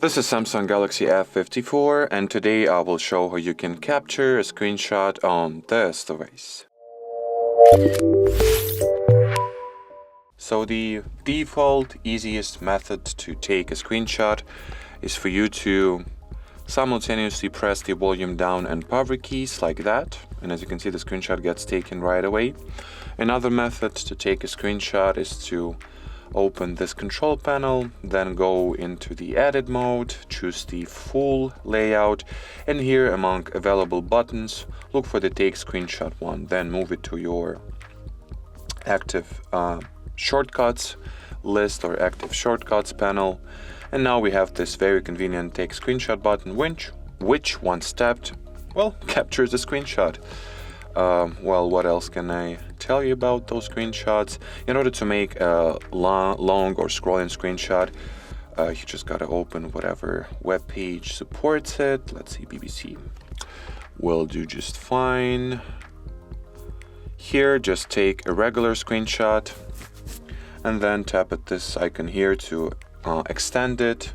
This is Samsung Galaxy F54, and today I will show how you can capture a screenshot on this device. So the default easiest method to take a screenshot is for you to simultaneously press the volume down and power keys like that, and as you can see the screenshot gets taken right away. Another method to take a screenshot is to open this control panel, then go into the edit mode, choose the full layout, and here among available buttons look for the take screenshot one, then move it to your active shortcuts list or active shortcuts panel, and now we have this very convenient take screenshot button which once tapped, well, captures the screenshot. Well, what else can I tell you about those screenshots? In order to make a long or scrolling screenshot, you just gotta open whatever web page supports it. Let's see, BBC will do just fine. Here, just take a regular screenshot and then tap at this icon here to extend it,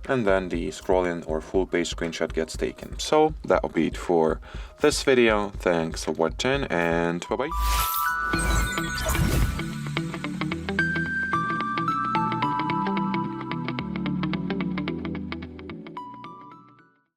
and then the scrolling or full page screenshot gets taken. So that'll be it for this video. Thanks for watching, and bye bye.